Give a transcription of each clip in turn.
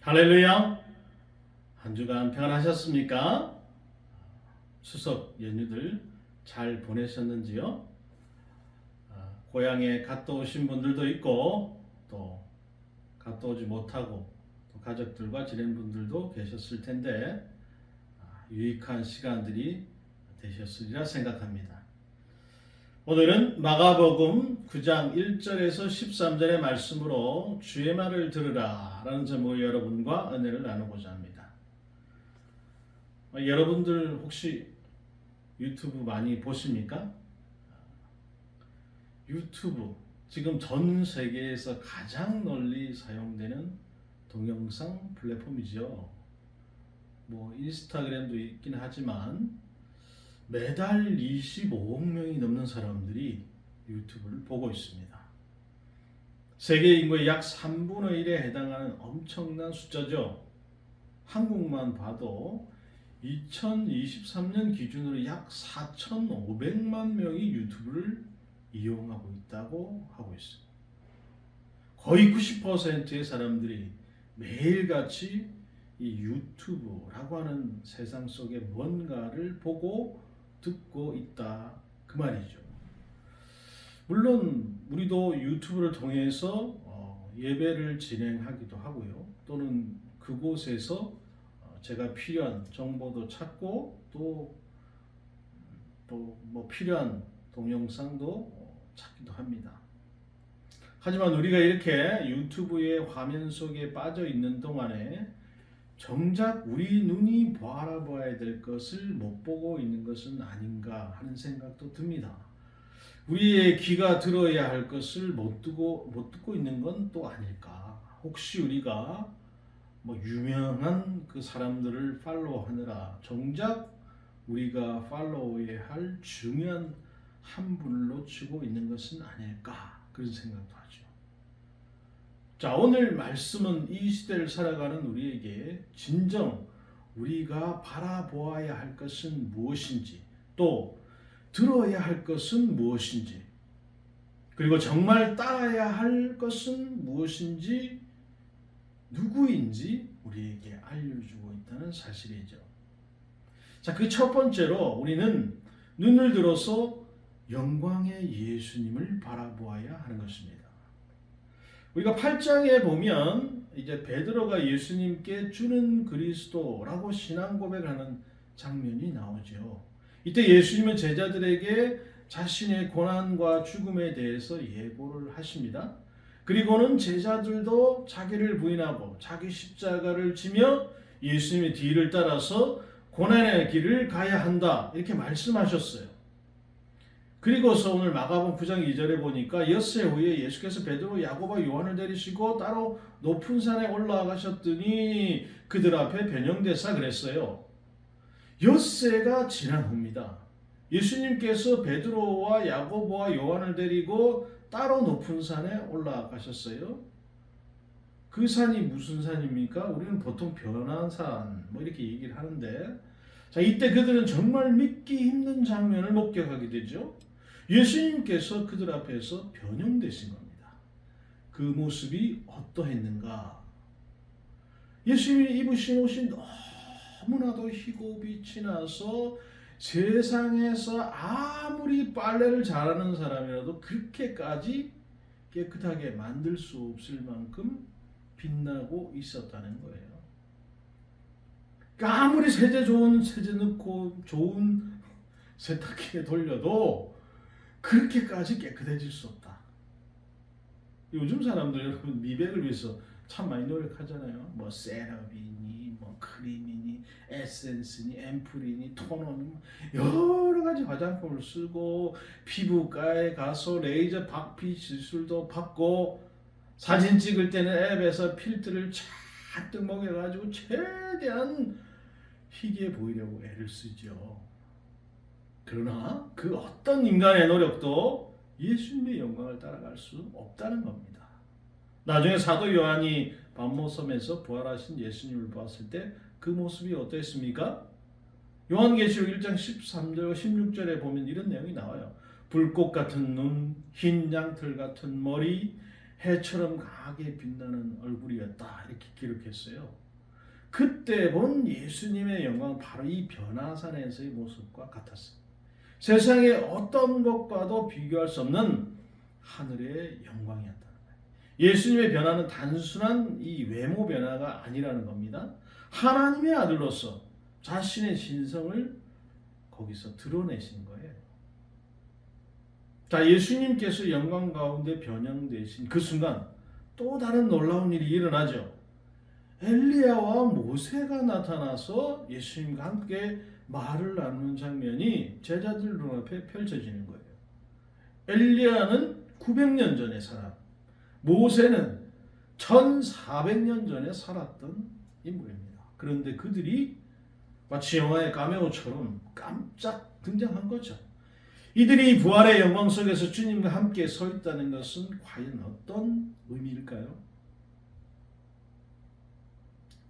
할렐루야! 한 주간 평안하셨습니까? 추석 연휴들 잘 보내셨는지요? 고향에 갔다 오신 분들도 있고 또 갔다 오지 못하고 또 가족들과 지낸 분들도 계셨을 텐데 유익한 시간들이 되셨으리라 생각합니다. 오늘은 마가복음 9장 1절에서 13절의 말씀으로 주의 말을 들으라 라는 제목으로 여러분과 은혜를 나누고자 합니다. 여러분들 혹시 유튜브 많이 보십니까? 유튜브 지금 전 세계에서 가장 널리 사용되는 동영상 플랫폼이죠. 인스타그램도 있긴 하지만 매달 25억 명이 넘는 사람들이 유튜브를 보고 있습니다. 세계 인구의 약 3분의 1에 해당하는 엄청난 숫자죠. 한국만 봐도 2023년 기준으로 약 4,500만 명이 유튜브를 이용하고 있다고 하고 있습니다. 거의 90%의 사람들이 매일같이 이 유튜브라고 하는 세상 속에 뭔가를 보고 듣고 있다 그 말이죠. 물론 우리도 유튜브를 통해서 예배를 진행하기도 하고요. 또는 그곳에서 제가 필요한 정보도 찾고 또 필요한 동영상도 찾기도 합니다. 하지만 우리가 이렇게 유튜브의 화면 속에 빠져 있는 동안에 정작 우리 눈이 바라봐야 될 것을 못 보고 있는 것은 아닌가 하는 생각도 듭니다. 우리의 귀가 들어야 할 것을 못 듣고 있는 건 또 아닐까? 혹시 우리가 유명한 그 사람들을 팔로우하느라 정작 우리가 팔로우해야 할 중요한 한 분을 놓치고 있는 것은 아닐까? 그런 생각도 하죠. 자, 오늘 말씀은 이 시대를 살아가는 우리에게 진정 우리가 바라보아야 할 것은 무엇인지, 또 들어야 할 것은 무엇인지, 그리고 정말 따라야 할 것은 무엇인지, 누구인지 우리에게 알려주고 있다는 사실이죠. 자, 그 첫 번째로 우리는 눈을 들어서 영광의 예수님을 바라보아야 하는 것입니다. 우리가 8장에 보면 이제 베드로가 예수님께 주는 그리스도라고 신앙 고백하는 장면이 나오죠. 이때 예수님은 제자들에게 자신의 고난과 죽음에 대해서 예고를 하십니다. 그리고는 제자들도 자기를 부인하고 자기 십자가를 지며 예수님의 뒤를 따라서 고난의 길을 가야 한다 이렇게 말씀하셨어요. 그리고서 오늘 마가복음 9장 2절에 보니까 엿새 후에 예수께서 베드로, 야고보, 요한을 데리시고 따로 높은 산에 올라가셨더니 그들 앞에 변형되사 그랬어요. 엿새가 지난 후입니다. 예수님께서 베드로와 야고보와 요한을 데리고 따로 높은 산에 올라가셨어요. 그 산이 무슨 산입니까? 우리는 보통 변화한 산 이렇게 얘기를 하는데, 자, 이때 그들은 정말 믿기 힘든 장면을 목격하게 되죠. 예수님께서 그들 앞에서 변형되신 겁니다. 그 모습이 어떠했는가? 예수님이 입으신 옷이 너무나도 희고 빛이 나서 세상에서 아무리 빨래를 잘하는 사람이라도 그렇게까지 깨끗하게 만들 수 없을 만큼 빛나고 있었다는 거예요. 그러니까 아무리 좋은 세제 넣고 좋은 세탁기에 돌려도 그렇게까지 깨끗해질 수 없다. 요즘 사람들 여러분 미백을 위해서 참 많이 노력하잖아요. 세럼이니, 크림이니, 에센스니, 앰플이니, 토너니 여러 가지 화장품을 쓰고 피부과에 가서 레이저 박피 시술도 받고 사진 찍을 때는 앱에서 필터를 잔뜩 먹여가지고 최대한 희귀해 보이려고 애를 쓰죠. 그러나 그 어떤 인간의 노력도 예수님의 영광을 따라갈 수 없다는 겁니다. 나중에 사도 요한이 반모섬에서 부활하신 예수님을 봤을 때 그 모습이 어땠습니까? 요한계시록 1장 13절 16절에 보면 이런 내용이 나와요. 불꽃 같은 눈, 흰 양털 같은 머리, 해처럼 강하게 빛나는 얼굴이었다 이렇게 기록했어요. 그때 본 예수님의 영광 바로 이 변화산에서의 모습과 같았어요. 세상의 어떤 것과도 비교할 수 없는 하늘의 영광이었다는 거예요. 예수님의 변화는 단순한 이 외모 변화가 아니라는 겁니다. 하나님의 아들로서 자신의 신성을 거기서 드러내신 거예요. 자, 예수님께서 영광 가운데 변형되신 그 순간 또 다른 놀라운 일이 일어나죠. 엘리야와 모세가 나타나서 예수님과 함께 말을 나누는 장면이 제자들 눈앞에 펼쳐지는 거예요. 엘리야는 900년 전에 사람, 모세는 1400년 전에 살았던 인물입니다. 그런데 그들이 마치 영화의 카메오처럼 깜짝 등장한 거죠. 이들이 부활의 영광 속에서 주님과 함께 서 있다는 것은 과연 어떤 의미일까요?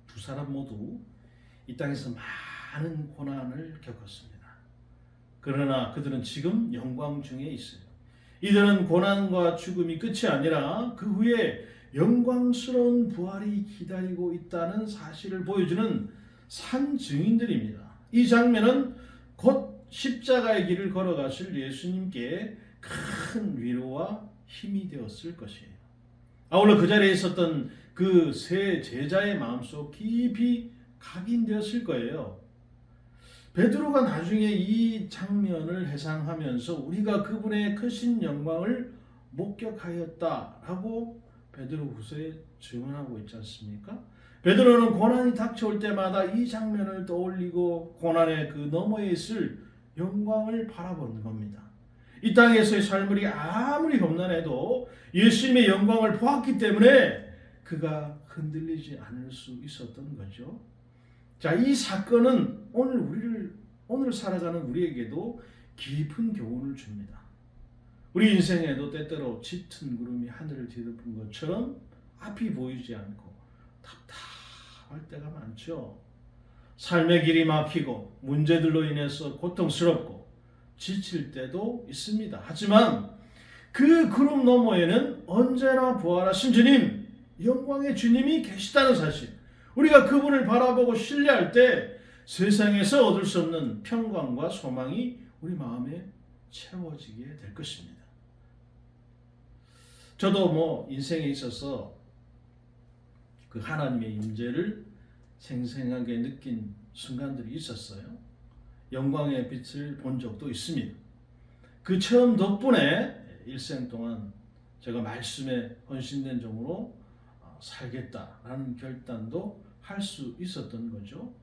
두 사람 모두 이 땅에서 많은 고난을 겪었습니다. 그러나 그들은 지금 영광 중에 있어요. 이들은 고난과 죽음이 끝이 아니라 그 후에 영광스러운 부활이 기다리고 있다는 사실을 보여주는 산 증인들입니다. 이 장면은 곧 십자가의 길을 걸어가실 예수님께 큰 위로와 힘이 되었을 것이에요. 아울러 그 자리에 있었던 그 세 제자의 마음속 깊이 각인되었을 거예요. 베드로가 나중에 이 장면을 회상하면서 우리가 그분의 크신 영광을 목격하였다라고 베드로후서에 증언하고 있지 않습니까? 베드로는 고난이 닥쳐올 때마다 이 장면을 떠올리고 고난의 그 너머에 있을 영광을 바라보는 겁니다. 이 땅에서의 삶이 아무리 험난해도 예수님의 영광을 보았기 때문에 그가 흔들리지 않을 수 있었던 거죠. 자, 이 사건은 오늘 살아가는 우리에게도 깊은 교훈을 줍니다. 우리 인생에도 때때로 짙은 구름이 하늘을 뒤덮은 것처럼 앞이 보이지 않고 답답할 때가 많죠. 삶의 길이 막히고 문제들로 인해서 고통스럽고 지칠 때도 있습니다. 하지만 그 구름 너머에는 언제나 부활하신 주님, 영광의 주님이 계시다는 사실, 우리가 그분을 바라보고 신뢰할 때 세상에서 얻을 수 없는 평강과 소망이 우리 마음에 채워지게 될 것입니다. 저도 인생에 있어서 그 하나님의 임재를 생생하게 느낀 순간들이 있었어요. 영광의 빛을 본 적도 있습니다. 그 체험 덕분에 일생 동안 제가 말씀에 헌신된 종으로 살겠다라는 결단도 할 수 있었던 거죠.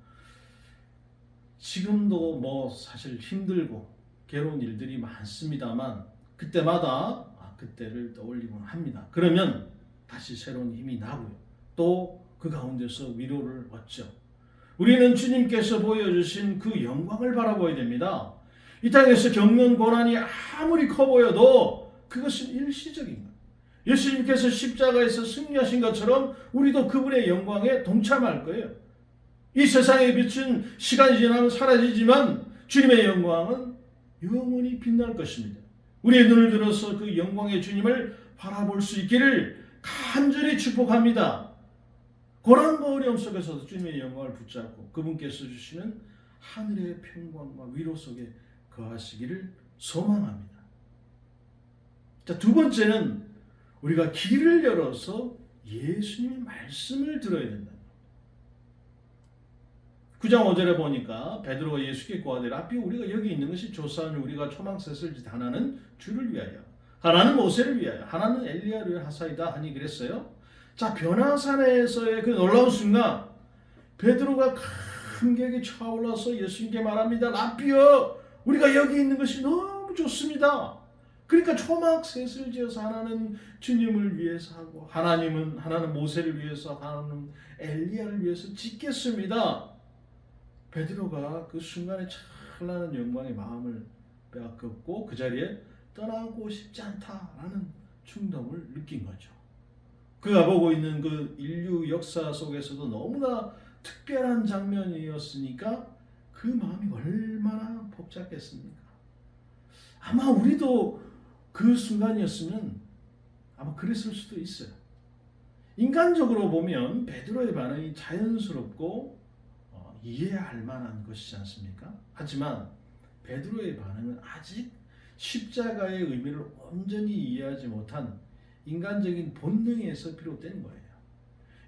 지금도 사실 힘들고 괴로운 일들이 많습니다만 그때마다 그때를 떠올리곤 합니다. 그러면 다시 새로운 힘이 나고요. 또 그 가운데서 위로를 얻죠. 우리는 주님께서 보여주신 그 영광을 바라봐야 됩니다. 이 땅에서 겪는 고난이 아무리 커 보여도 그것은 일시적인 거예요. 예수님께서 십자가에서 승리하신 것처럼 우리도 그분의 영광에 동참할 거예요. 이 세상의 빛은 시간이 지나면 사라지지만 주님의 영광은 영원히 빛날 것입니다. 우리의 눈을 들어서 그 영광의 주님을 바라볼 수 있기를 간절히 축복합니다. 고난과 어려움 속에서도 주님의 영광을 붙잡고 그분께서 주시는 하늘의 평강과 위로 속에 거하시기를 소망합니다. 자, 두 번째는 우리가 귀를 열어서 예수님의 말씀을 들어야 된다. 9장 5절에 보니까 베드로가 예수께 고하되 라삐, 우리가 여기 있는 것이 조사하니 우리가 초막셋을 짓 하나는 주를 위하여, 하나는 모세를 위하여, 하나는 엘리야를 위하여 하사이다 하니 그랬어요. 자, 변화산에서의 그 놀라운 순간 베드로가 감격이 차올라서 예수님께 말합니다. 라삐여, 우리가 여기 있는 것이 너무 좋습니다. 그러니까 초막셋을 지어서 하나는 주님을 위해서 하고 하나는 모세를 위해서, 하나는 엘리야를 위해서 짓겠습니다. 베드로가 그 순간에 찬란한 영광의 마음을 빼앗겼고 그 자리에 떠나고 싶지 않다라는 충동을 느낀 거죠. 그가 보고 있는 그 인류 역사 속에서도 너무나 특별한 장면이었으니까 그 마음이 얼마나 복잡했습니까? 아마 우리도 그 순간이었으면 아마 그랬을 수도 있어요. 인간적으로 보면 베드로의 반응이 자연스럽고 이해할 만한 것이지 않습니까? 하지만 베드로의 반응은 아직 십자가의 의미를 온전히 이해하지 못한 인간적인 본능에서 비롯된 거예요.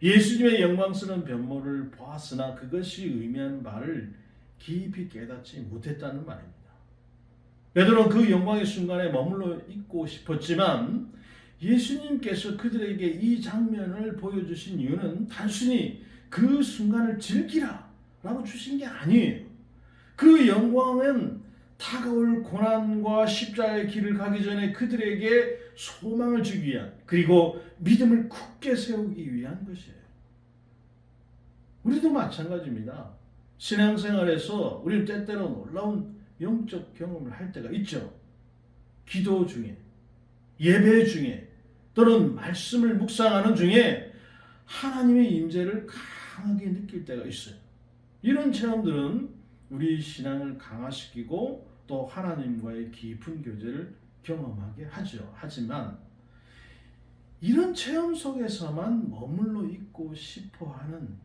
예수님의 영광스러운 변모를 보았으나 그것이 의미하는 바를 깊이 깨닫지 못했다는 말입니다. 베드로는 그 영광의 순간에 머물러 있고 싶었지만 예수님께서 그들에게 이 장면을 보여주신 이유는 단순히 그 순간을 즐기라 라고 주신 게 아니에요. 그 영광은 다가올 고난과 십자가의 길을 가기 전에 그들에게 소망을 주기 위한, 그리고 믿음을 굳게 세우기 위한 것이에요. 우리도 마찬가지입니다. 신앙생활에서 우리는 때때로 놀라운 영적 경험을 할 때가 있죠. 기도 중에, 예배 중에, 또는 말씀을 묵상하는 중에 하나님의 임재를 강하게 느낄 때가 있어요. 이런 체험들은 우리 신앙을 강화시키고 또 하나님과의 깊은 교제를 경험하게 하죠. 하지만 이런 체험 속에서만 머물러 있고 싶어하는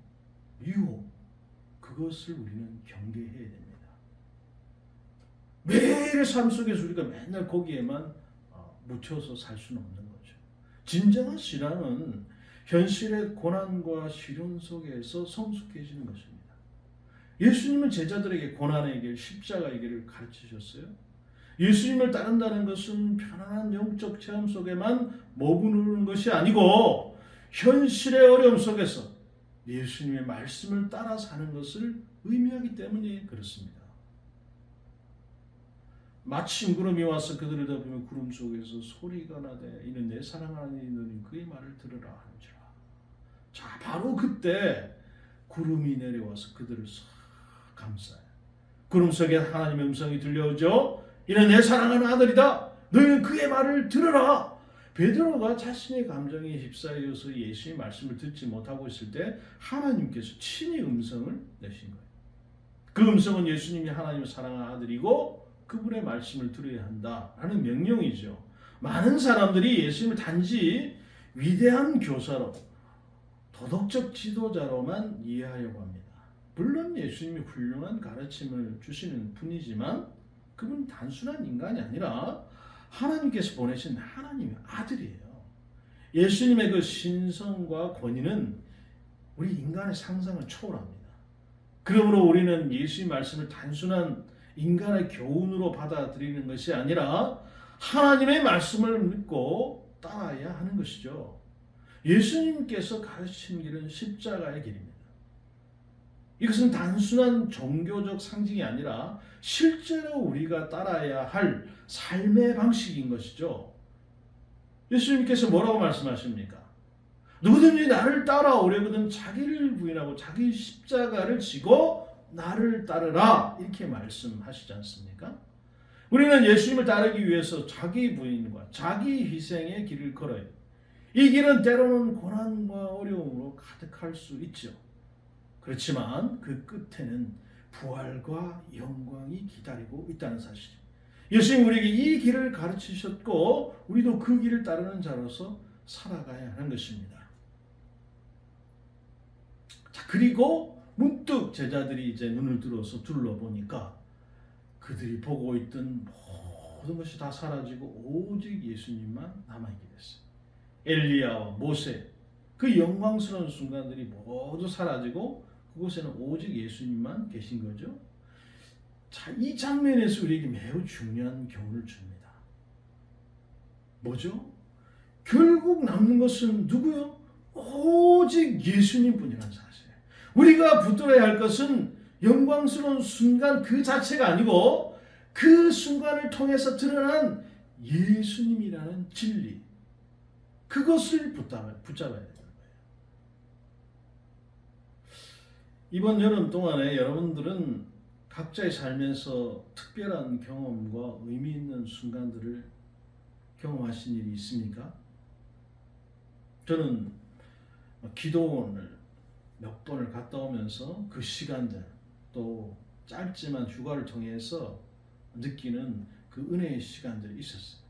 유혹, 그것을 우리는 경계해야 됩니다. 매일의 삶 속에서 우리가 맨날 거기에만 묻혀서 살 수는 없는 거죠. 진정한 신앙은 현실의 고난과 시련 속에서 성숙해지는 것입니다. 예수님은 제자들에게 고난의 길, 십자가의 길을 가르치셨어요. 예수님을 따른다는 것은 편안한 영적 체험 속에만 머무르는 것이 아니고 현실의 어려움 속에서 예수님의 말씀을 따라 사는 것을 의미하기 때문에 그렇습니다. 마침 구름이 와서 그들을 덮으며 구름 속에서 소리가 나되 이는 내 사랑하는 이는 그의 말을 들으라 하는지라. 자, 바로 그때 구름이 내려와서 그들을 싹 감싸요. 구름 속에 하나님의 음성이 들려오죠. 이는 내 사랑하는 아들이다. 너희는 그의 말을 들으라. 베드로가 자신의 감정에 휩싸여서 예수의 말씀을 듣지 못하고 있을 때 하나님께서 친히 음성을 내신 거예요. 그 음성은 예수님이 하나님의 사랑하는 아들이고 그분의 말씀을 들어야 한다라는 명령이죠. 많은 사람들이 예수님을 단지 위대한 교사로, 도덕적 지도자로만 이해하려고 합니다. 물론 예수님이 훌륭한 가르침을 주시는 분이지만 그분은 단순한 인간이 아니라 하나님께서 보내신 하나님의 아들이에요. 예수님의 그 신성과 권위는 우리 인간의 상상을 초월합니다. 그러므로 우리는 예수의 말씀을 단순한 인간의 교훈으로 받아들이는 것이 아니라 하나님의 말씀을 믿고 따라야 하는 것이죠. 예수님께서 가르친 길은 십자가의 길입니다. 이것은 단순한 종교적 상징이 아니라 실제로 우리가 따라야 할 삶의 방식인 것이죠. 예수님께서 뭐라고 말씀하십니까? 누구든지 나를 따라오려거든 자기를 부인하고 자기 십자가를 지고 나를 따르라 이렇게 말씀하시지 않습니까? 우리는 예수님을 따르기 위해서 자기 부인과 자기 희생의 길을 걸어요. 이 길은 때로는 고난과 어려움으로 가득할 수 있죠. 그렇지만 그 끝에는 부활과 영광이 기다리고 있다는 사실. 예수님 우리에게 이 길을 가르치셨고 우리도 그 길을 따르는 자로서 살아가야 하는 것입니다. 자, 그리고 문득 제자들이 이제 눈을 들어서 둘러보니까 그들이 보고 있던 모든 것이 다 사라지고 오직 예수님만 남아있게 됐어요. 엘리야와 모세, 그 영광스러운 순간들이 모두 사라지고 그곳에는 오직 예수님만 계신 거죠. 자, 이 장면에서 우리에게 매우 중요한 교훈을 줍니다. 뭐죠? 결국 남는 것은 누구요? 오직 예수님 뿐이라는 사실. 우리가 붙들어야 할 것은 영광스러운 순간 그 자체가 아니고 그 순간을 통해서 드러난 예수님이라는 진리, 그것을 붙잡아야 되는 거예요. 이번 여름 동안에 여러분들은 각자의 삶에서 특별한 경험과 의미 있는 순간들을 경험하신 일이 있습니까? 저는 기도원을 몇 번을 갔다 오면서 그 시간들, 또 짧지만 휴가를 통해서 느끼는 그 은혜의 시간들이 있었어요.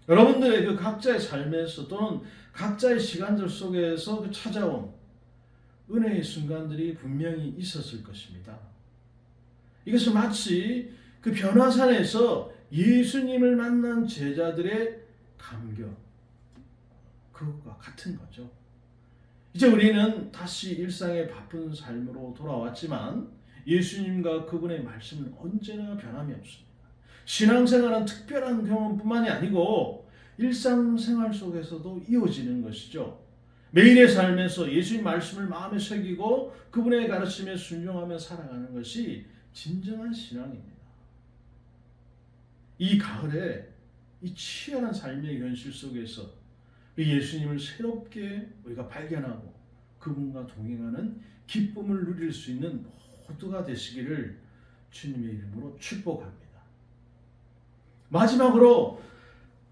여러분들의 그 각자의 삶에서 또는 각자의 시간들 속에서 그 찾아온 은혜의 순간들이 분명히 있었을 것입니다. 이것은 마치 그 변화산에서 예수님을 만난 제자들의 감격, 그것과 같은 거죠. 이제 우리는 다시 일상의 바쁜 삶으로 돌아왔지만 예수님과 그분의 말씀은 언제나 변함이 없습니다. 신앙생활은 특별한 경험뿐만이 아니고 일상생활 속에서도 이어지는 것이죠. 매일의 삶에서 예수님 말씀을 마음에 새기고 그분의 가르침에 순종하며 살아가는 것이 진정한 신앙입니다. 이 가을에 이 치열한 삶의 현실 속에서 예수님을 새롭게 우리가 발견하고 그분과 동행하는 기쁨을 누릴 수 있는 모두가 되시기를 주님의 이름으로 축복합니다. 마지막으로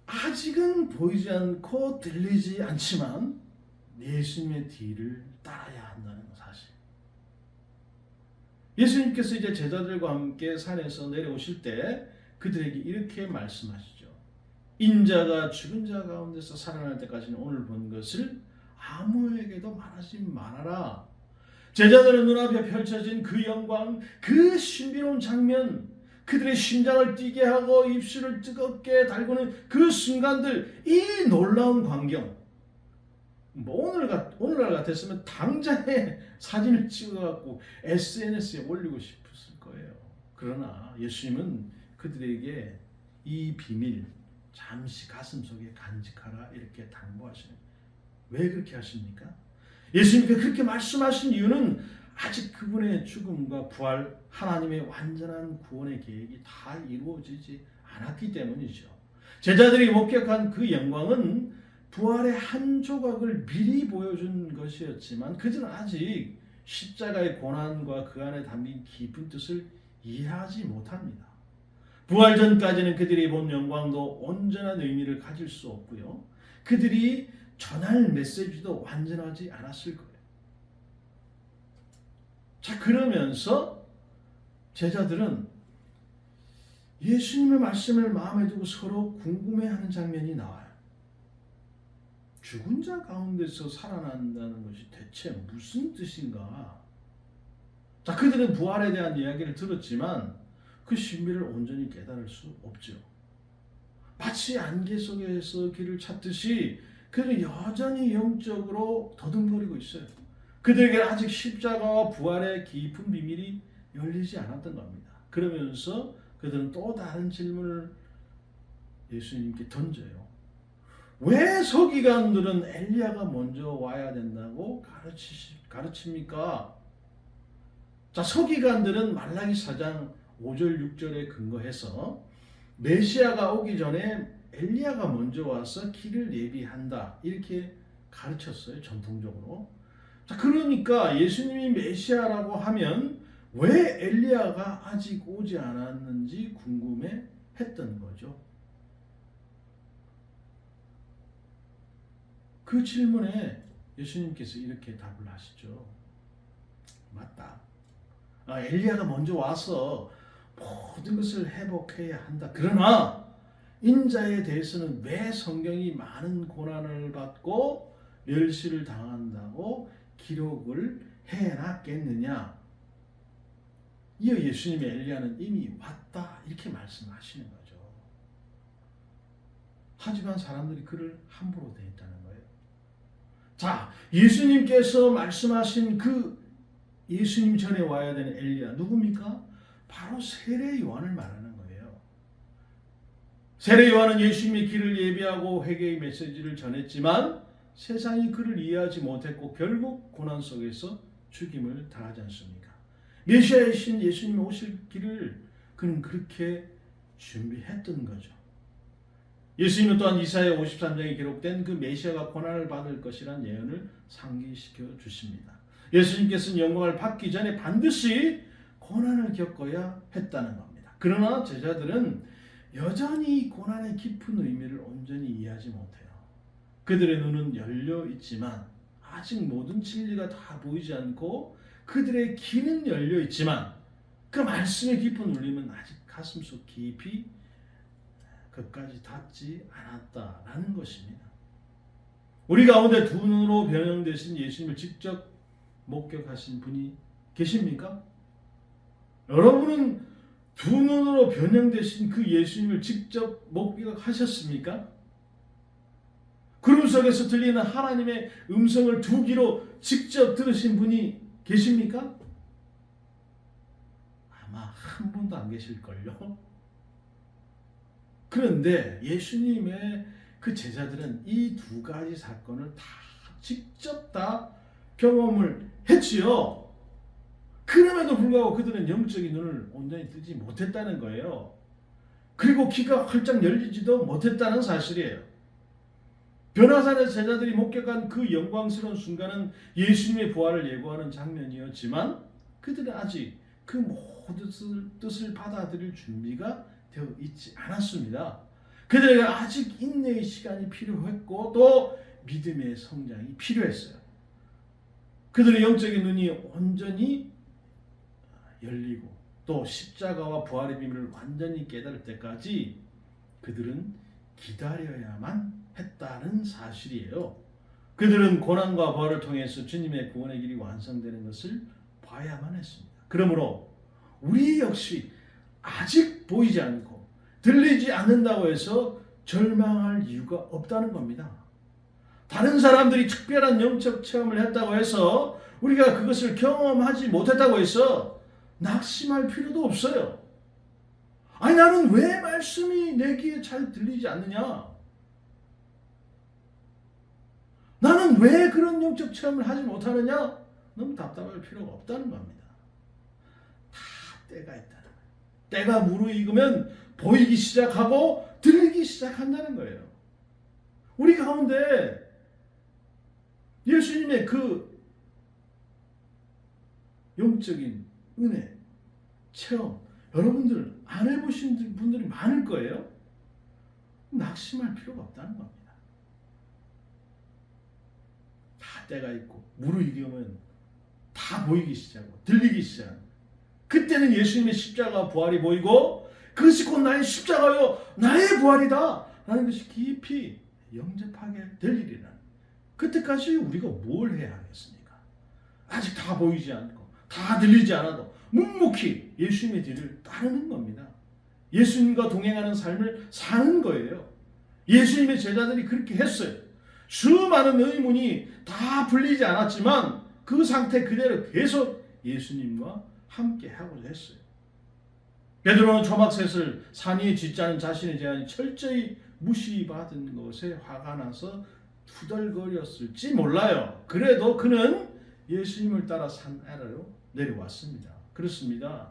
아직은 보이지 않고 들리지 않지만 예수님의 뒤를 따라야 한다는 사실. 예수님께서 이제 제자들과 함께 산에서 내려오실 때 그들에게 이렇게 말씀하시죠. 인자가 죽은 자 가운데서 살아날 때까지는 오늘 본 것을 아무에게도 말하지 말아라. 제자들의 눈앞에 펼쳐진 그 영광, 그 신비로운 장면, 그들의 심장을 뛰게 하고 입술을 뜨겁게 달구는 그 순간들, 이 놀라운 광경. 오늘날 같았으면 당장에 사진을 찍어갖고 SNS에 올리고 싶었을 거예요. 그러나 예수님은 그들에게 이 비밀 잠시 가슴속에 간직하라 이렇게 당부하시는. 왜 그렇게 하십니까? 예수님께서 그렇게 말씀하신 이유는 아직 그분의 죽음과 부활, 하나님의 완전한 구원의 계획이 다 이루어지지 않았기 때문이죠. 제자들이 목격한 그 영광은 부활의 한 조각을 미리 보여준 것이었지만 그들은 아직 십자가의 고난과 그 안에 담긴 깊은 뜻을 이해하지 못합니다. 부활 전까지는 그들이 본 영광도 온전한 의미를 가질 수 없고요. 그들이 전할 메시지도 완전하지 않았을 거예요. 자, 그러면서 제자들은 예수님의 말씀을 마음에 두고 서로 궁금해하는 장면이 나와요. 죽은 자 가운데서 살아난다는 것이 대체 무슨 뜻인가? 자, 그들은 부활에 대한 이야기를 들었지만 그 신비를 온전히 깨달을 수 없죠. 마치 안개 속에서 길을 찾듯이 그들은 여전히 영적으로 더듬거리고 있어요. 그들에게 아직 십자가와 부활의 깊은 비밀이 열리지 않았던 겁니다. 그러면서 그들은 또 다른 질문을 예수님께 던져요. 왜 서기관들은 엘리야가 먼저 와야 된다고 가르칩니까? 자, 서기관들은 말라기 4장 5절 6절에 근거해서 메시아가 오기 전에 엘리야가 먼저 와서 길을 예비한다 이렇게 가르쳤어요. 전통적으로. 자, 그러니까 예수님이 메시아라고 하면 왜 엘리야가 아직 오지 않았는지 궁금해 했던 거죠. 그 질문에 예수님께서 이렇게 답을 하시죠. 맞다. 엘리야가 먼저 와서 모든 것을 회복해야 한다. 그러나 인자에 대해서는 왜 성경이 많은 고난을 받고 멸시를 당한다고 기록을 해놨겠느냐. 이어 예수님의 엘리야는 이미 왔다 이렇게 말씀하시는 거죠. 하지만 사람들이 그를 함부로 대했다는 거예요. 자, 예수님께서 말씀하신 그 예수님 전에 와야 되는 엘리야 누굽니까? 바로 세례 요한을 말하는 거예요. 세례 요한은 예수님의 길을 예비하고 회개의 메시지를 전했지만 세상이 그를 이해하지 못했고 결국 고난 속에서 죽임을 당하지 않습니까? 메시아이신 예수님 오실 길을 그는 그렇게 준비했던 거죠. 예수님은 또한 이사야 53장에 기록된 그 메시아가 고난을 받을 것이란 예언을 상기시켜 주십니다. 예수님께서는 영광을 받기 전에 반드시 고난을 겪어야 했다는 겁니다. 그러나 제자들은 여전히 고난의 깊은 의미를 온전히 이해하지 못해요. 그들의 눈은 열려 있지만 아직 모든 진리가 다 보이지 않고 그들의 귀는 열려 있지만 그 말씀의 깊은 울림은 아직 가슴속 깊이 그까지 닿지 않았다라는 것입니다. 우리 가운데 두 눈으로 변형되신 예수님을 직접 목격하신 분이 계십니까? 여러분은 두 눈으로 변형되신 그 예수님을 직접 목격하셨습니까? 구름 속에서 들리는 하나님의 음성을 두 귀로 직접 들으신 분이 계십니까? 아마 한 분도 안 계실걸요. 그런데 예수님의 그 제자들은 이 두 가지 사건을 다 직접 다 경험을 했지요. 그럼에도 불구하고 그들은 영적인 눈을 온전히 뜨지 못했다는 거예요. 그리고 귀가 활짝 열리지도 못했다는 사실이에요. 변화산의 제자들이 목격한 그 영광스러운 순간은 예수님의 부활을 예고하는 장면이었지만 그들은 아직 그 모든 뜻을 받아들일 준비가 되어 있지 않았습니다. 그들에게 아직 인내의 시간이 필요했고 또 믿음의 성장이 필요했어요. 그들의 영적인 눈이 온전히 열리고 또 십자가와 부활의 비밀을 완전히 깨달을 때까지 그들은 기다려야만 했다는 사실이에요. 그들은 고난과 부활을 통해서 주님의 구원의 길이 완성되는 것을 봐야만 했습니다. 그러므로 우리 역시 아직 보이지 않고 들리지 않는다고 해서 절망할 이유가 없다는 겁니다. 다른 사람들이 특별한 영적 체험을 했다고 해서 우리가 그것을 경험하지 못했다고 해서 낙심할 필요도 없어요. 아니 나는 왜 말씀이 내 귀에 잘 들리지 않느냐? 나는 왜 그런 영적 체험을 하지 못하느냐? 너무 답답할 필요가 없다는 겁니다. 다 때가 있다는 거예요. 때가 무르익으면 보이기 시작하고 들리기 시작한다는 거예요. 우리 가운데 예수님의 그 영적인 은혜, 체험, 여러분들 안 해보신 분들이 많을 거예요. 낙심할 필요가 없다는 겁니다. 다 때가 있고 무르익으면 다 보이기 시작하고 들리기 시작합니다. 그때는 예수님의 십자가 부활이 보이고 그것이 곧 나의 십자가요 나의 부활이다 라는 것이 깊이 영접하게 될 일이라는, 그때까지 우리가 뭘 해야 하겠습니까? 아직 다 보이지 않고 다 들리지 않아도 묵묵히 예수님의 뒤를 따르는 겁니다. 예수님과 동행하는 삶을 사는 거예요. 예수님의 제자들이 그렇게 했어요. 수많은 의문이 다 풀리지 않았지만 그 상태 그대로 계속 예수님과 함께 하고자 했어요. 베드로는 초막셋을 산 위에 짓자는 자신의 제안이 철저히 무시받은 것에 화가 나서 투덜거렸을지 몰라요. 그래도 그는 예수님을 따라 산 아래로 내려왔습니다. 그렇습니다.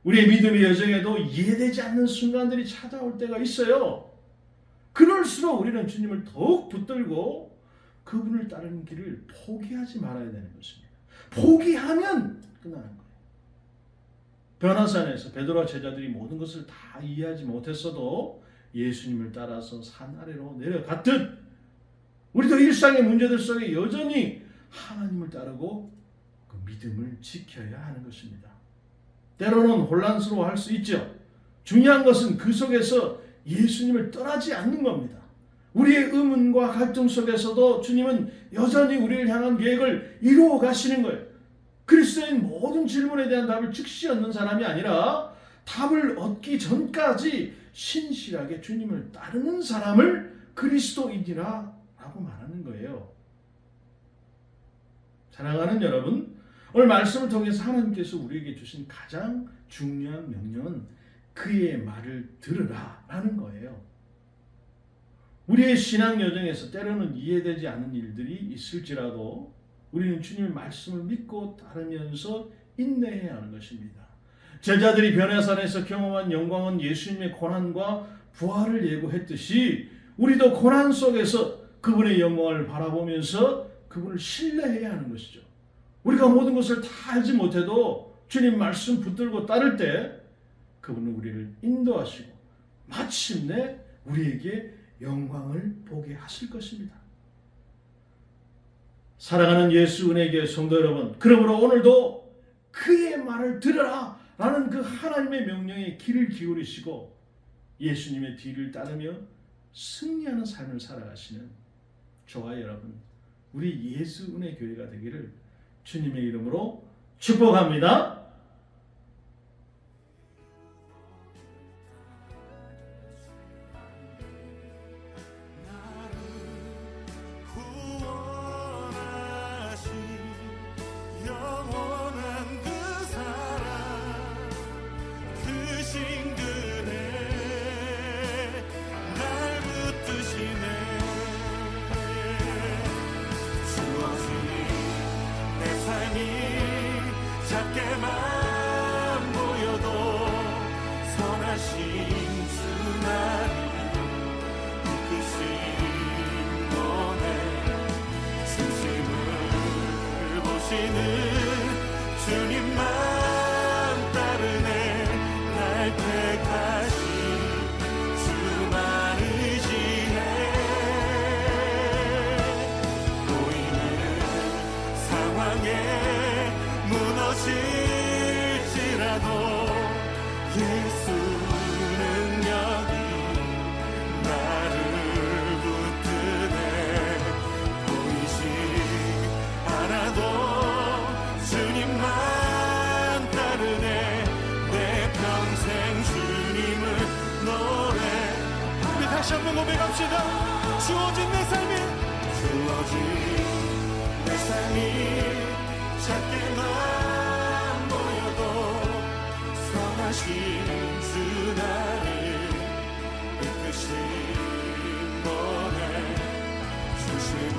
우리의 믿음의 여정에도 이해되지 않는 순간들이 찾아올 때가 있어요. 그럴수록 우리는 주님을 더욱 붙들고 그분을 따르는 길을 포기하지 말아야 되는 것입니다. 포기하면 끝나는 거예요. 변화산에서 베드로와 제자들이 모든 것을 다 이해하지 못했어도 예수님을 따라서 산 아래로 내려갔듯 우리도 일상의 문제들 속에 여전히 하나님을 따르고 그 믿음을 지켜야 하는 것입니다. 때로는 혼란스러워할 수 있죠. 중요한 것은 그 속에서 예수님을 떠나지 않는 겁니다. 우리의 의문과 갈등 속에서도 주님은 여전히 우리를 향한 계획을 이루어 가시는 거예요. 그리스도인 모든 질문에 대한 답을 즉시 얻는 사람이 아니라 답을 얻기 전까지 신실하게 주님을 따르는 사람을 그리스도인이라 라고 말하는 거예요. 사랑하는 여러분, 오늘 말씀을 통해서 하나님께서 우리에게 주신 가장 중요한 명령은 그의 말을 들으라 라는 거예요. 우리의 신앙 여정에서 때로는 이해되지 않는 일들이 있을지라도 우리는 주님의 말씀을 믿고 따르면서 인내해야 하는 것입니다. 제자들이 변화산에서 경험한 영광은 예수님의 고난과 부활을 예고했듯이 우리도 고난 속에서 그분의 영광을 바라보면서 그분을 신뢰해야 하는 것이죠. 우리가 모든 것을 다 알지 못해도 주님 말씀 붙들고 따를 때 그분은 우리를 인도하시고 마침내 우리에게 영광을 보게 하실 것입니다. 사랑하는 예수 은혜교회 성도 여러분, 그러므로 오늘도 그의 말을 들으라 라는 그 하나님의 명령에 귀를 기울이시고 예수님의 뒤를 따르며 승리하는 삶을 살아가시는 저와 여러분, 우리 예수 은혜 교회가 되기를 주님의 이름으로 축복합니다. 작게만 보여도 선하신 주 나를 이끄신 분의 중심을 보시는 주님만 따르네. 날 택하신 주 많으시네. 보이는 상황에 무너질지라도 예수 능력이 나를 붙드네. 보이지 않아도 주님만 따르네. 내 평생 주님을 노래. 우리 다시 한번 고백합시다. 주어진 내 삶이, 주어진 내 삶이 작게만 보여도 선하신 주 나를 이끄신 분의 중심을